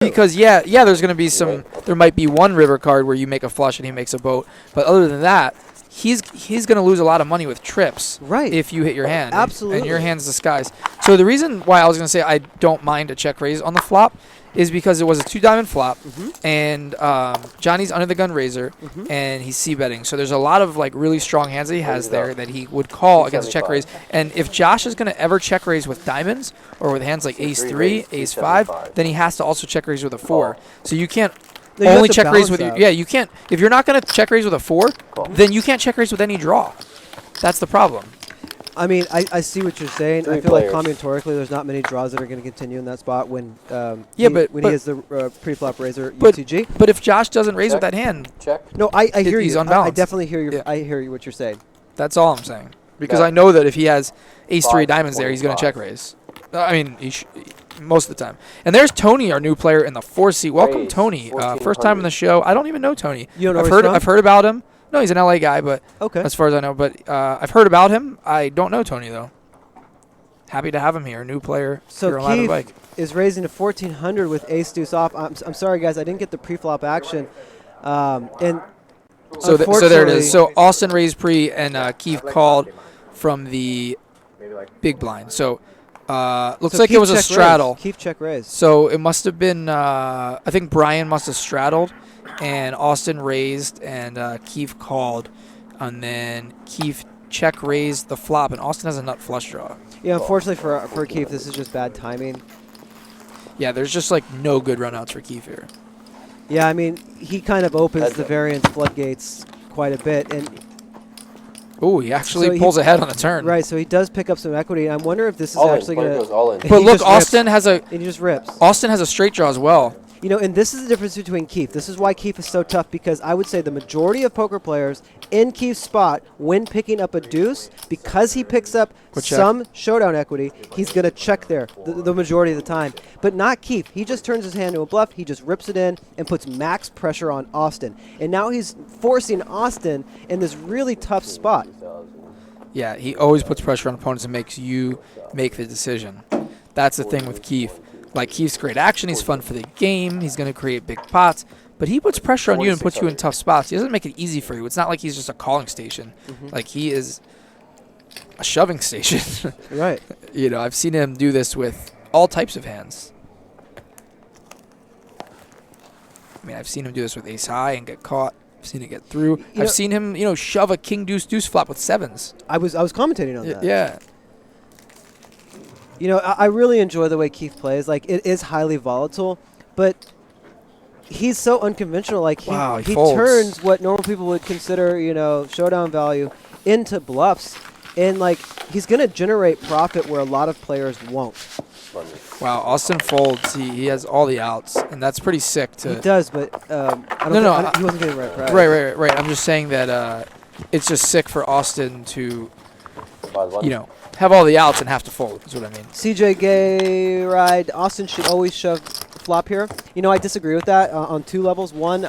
Because there's going to be there might be one river card where you make a flush and he makes a boat, but other than that, he's going to lose a lot of money with trips, right? If you hit your hand, absolutely, and your hand's disguised. So the reason why I was going to say I don't mind a check raise on the flop is because it was a 2-diamond flop, and Johnny's under the gun razor, and he's c-betting. So there's a lot of like really strong hands that he has there that he would call against a check raise. And if Josh is going to ever check raise with diamonds or with hands like ace 3, ace 5, then he has to also check raise with a 4. So you can't only check raise with you can't. If you're not going to check raise with a 4, then you can't check raise with any draw. That's the problem. I mean, I see what you're saying. I feel like combinatorically, there's not many draws that are going to continue in that spot when he has the pre-flop razor UTG. But if Josh doesn't raise with that hand, no, I hear he's you. Unbalanced. I definitely hear you. I hear you what you're saying. That's all I'm saying. Because I know that if he has ace 3 diamonds there, he's going to check raise. I mean, most of the time. And there's Tony, our new player in the 4 seat. Welcome, Tony. First time on the show. I don't even know Tony. You don't know I've heard about him. No, he's an LA guy, but okay. As far as I know. But I've heard about him. I don't know Tony, though. Happy to have him here, new player. So Keefe is raising to 1,400 with ace deuce off. I'm sorry, guys, I didn't get the pre-flop action. And so there it is. So Austin raised pre, and Keefe called from the big blind. So looks like it was a straddle. Keefe check raise. So it must have been, I think Brian must have straddled, and Austin raised, and Keefe called, and then Keefe check raised the flop, and Austin has a nut flush draw. Yeah, unfortunately for Keefe, this is just bad timing. Yeah, there's just like no good runouts for Keefe here. Yeah, I mean, he kind of opens the variance floodgates quite a bit, and oh, he actually pulls ahead on the turn. Right, so he does pick up some equity. I wonder if this is actually going to. But look, Austin has a. And he just rips. Austin has a straight draw as well. You know, and this is the difference between Keefe. This is why Keefe is so tough, because I would say the majority of poker players in Keefe's spot, when picking up a deuce, because he picks up some showdown equity, he's going to check there the majority of the time. But not Keefe. He just turns his hand to a bluff, he just rips it in, and puts max pressure on Austin. And now he's forcing Austin in this really tough spot. Yeah, he always puts pressure on opponents and makes you make the decision. That's the thing with Keefe. Like, Keefe's great action, he's fun for the game, he's going to create big pots, but he puts pressure on you and puts you in tough spots. He doesn't make it easy for you. It's not like he's just a calling station. Like, he is a shoving station. Right. You know, I've seen him do this with all types of hands. I mean, I've seen him do this with ace high and get caught. I've seen it get through. I've seen him, shove a king deuce deuce flop with sevens. I was commentating on that. Yeah. You know, I really enjoy the way Keefe plays. Like, it is highly volatile, but he's so unconventional. Like, he turns what normal people would consider, showdown value into bluffs. And, like, he's going to generate profit where a lot of players won't. Wow, Austin folds. He has all the outs, and that's pretty sick. He does, but he wasn't getting right. Right. I'm just saying that it's just sick for Austin to, have all the outs and have to fold, is what I mean. CJ Gay ride. Austin should always shove flop here. I disagree with that on 2 levels. One,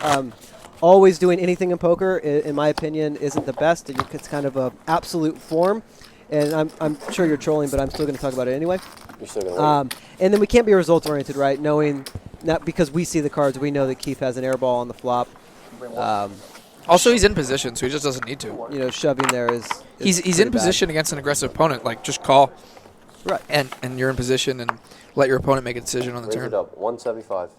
always doing anything in poker, in my opinion, isn't the best. It's kind of an absolute form. And I'm sure you're trolling, but I'm still going to talk about it anyway. You're still going to and then we can't be results-oriented, right? Knowing, not because we see the cards, we know that Keefe has an air ball on the flop. Also, he's in position, so he just doesn't need to. Shoving there is he's in position against an aggressive opponent. Like, just call. Right. And you're in position, and let your opponent make a decision on the turn. Raise it up, 175.